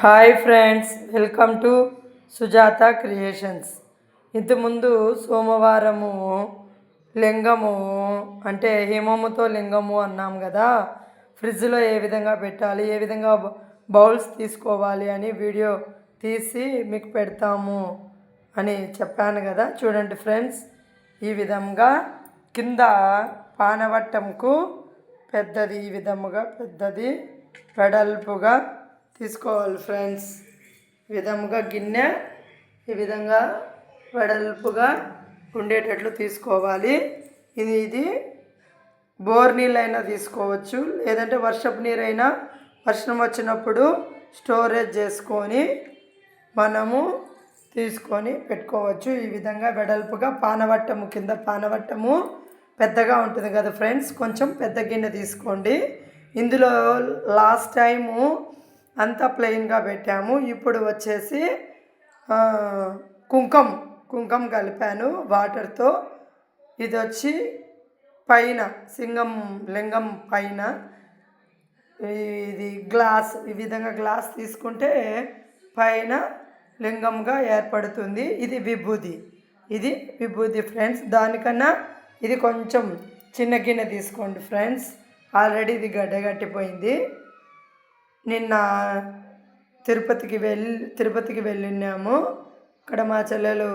Hi friends, welcome to Sujatha creations. ఇంతకుముందు సోమవారము లింగము అంటే హిమముతో లింగము అన్నాం కదా. ఫ్రిడ్జ్లో ఏ విధంగా పెట్టాలి, ఏ విధంగా బౌల్స్ తీసుకోవాలి అని వీడియో తీసి మీకు పెడతాము అని చెప్పాను కదా. చూడండి ఫ్రెండ్స్, ఈ విధంగా కింద పానవట్టంకు పెద్దది, ఈ విధముగా పెద్దది వెడల్పుగా తీసుకోవాలి ఫ్రెండ్స్. ఈ విధముగా గిన్నె ఈ విధంగా వెడల్పుగా ఉండేటట్లు తీసుకోవాలి. ఇది బోర్ నీళ్ళైనా తీసుకోవచ్చు, లేదంటే వర్షపు నీరైనా వర్షం వచ్చినప్పుడు స్టోరేజ్ చేసుకొని మనము తీసుకొని పెట్టుకోవచ్చు. ఈ విధంగా వెడల్పుగా పానవట్టము, కింద పానవట్టము పెద్దగా ఉంటుంది కదా ఫ్రెండ్స్, కొంచెం పెద్ద గిన్నె తీసుకోండి. ఇందులో లాస్ట్ టైము అంతా ప్లెయిన్గా పెట్టాము, ఇప్పుడు వచ్చేసి కుంకం కలిపాను వాటర్తో. ఇది వచ్చి పైన లింగం పైన ఇది గ్లాస్, ఈ విధంగా గ్లాస్ తీసుకుంటే పైన లింగంగా ఏర్పడుతుంది. ఇది విభూది ఫ్రెండ్స్. దానికన్నా ఇది కొంచెం చిన్న గిన్నె తీసుకోండి ఫ్రెండ్స్. ఆల్రెడీ ఇది గడ్డగట్టిపోయింది. నిన్న తిరుపతికి వెళ్ళినాము. అక్కడ మా చెల్లెలు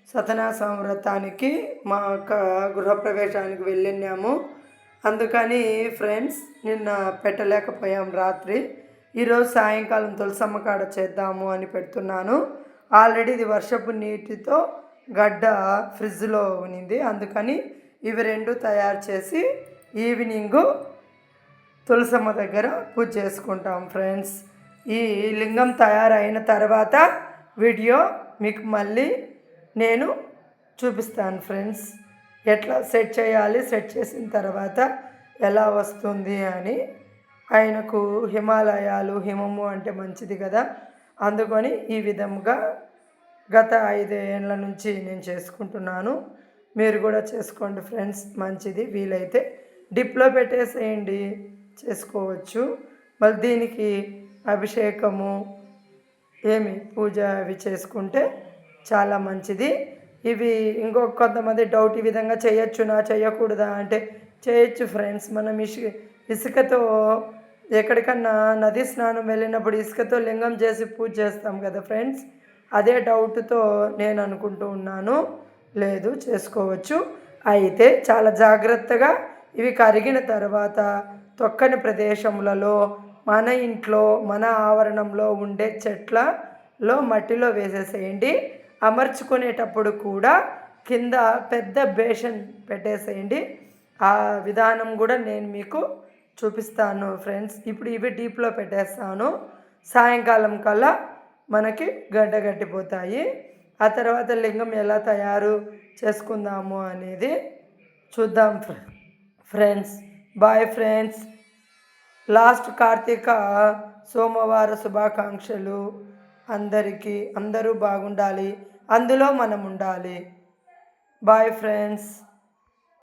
సతనాసం వ్రతానికి, మా అక్క గృహప్రవేశానికి వెళ్ళినాము. అందుకని ఫ్రెండ్స్ నిన్న పెట్టలేకపోయాం రాత్రి. ఈరోజు సాయంకాలం తులసమ్మ కాడ చేద్దాము అని పెడుతున్నాను. ఆల్రెడీ ఇది వర్షపు నీటితో గడ్డ ఫ్రిడ్జ్లో ఉన్నింది. అందుకని ఇవి రెండు తయారు చేసి ఈవినింగు తులసమ్మ దగ్గర పూజ చేసుకుంటాం ఫ్రెండ్స్. ఈ లింగం తయారైన తర్వాత వీడియో మీకు మళ్ళీ నేను చూపిస్తాను ఫ్రెండ్స్. ఎట్లా సెట్ చేయాలి, సెట్ చేసిన తర్వాత ఎలా వస్తుంది అని. ఆయనకు హిమము అంటే మంచిది కదా, అందుకని ఈ విధంగా గత 5 ఏళ్ళ నుంచి నేను చేసుకుంటున్నాను. మీరు కూడా చేసుకోండి ఫ్రెండ్స్, మంచిది. వీలైతే డిప్లో పెట్టేసేయండి, చేసుకోవచ్చు. మళ్ళీ దీనికి అభిషేకము పూజ అవి చేసుకుంటే చాలా మంచిది. ఇవి కొంతమంది డౌట్, ఈ విధంగా చేయొచ్చునా చేయకూడదా అంటే చేయొచ్చు ఫ్రెండ్స్. మనం ఇసుకతో ఎక్కడికన్నా నది స్నానం వెళ్ళినప్పుడు ఇసుకతో లింగం చేసి పూజ చేస్తాం కదా ఫ్రెండ్స్, అదే డౌట్తో నేను అనుకుంటూ ఉన్నాను. లేదు, చేసుకోవచ్చు. అయితే చాలా జాగ్రత్తగా ఇవి కరిగిన తర్వాత తొక్కని ప్రదేశములలో, మన ఇంట్లో మన ఆవరణంలో ఉండే చెట్లలో మట్టిలో వేసేసేయండి. అమర్చుకునేటప్పుడు కూడా కింద పెద్ద బేషన్ పెట్టేసేయండి. ఆ విధానం కూడా నేను మీకు చూపిస్తాను ఫ్రెండ్స్. ఇప్పుడు ఇవి డీప్లో పెట్టేస్తాను. సాయంకాలం కల్లా మనకి గడ్డగట్టిపోతాయి. ఆ తర్వాత లింగం ఎలా తయారు చేసుకుందాము అనేది చూద్దాం friends. Bye friends. Last Karthika సోమవార శుభాకాంక్షలు అందరికీ. అందరూ బాగుండాలి, అందులో మనం ఉండాలి. Bye friends.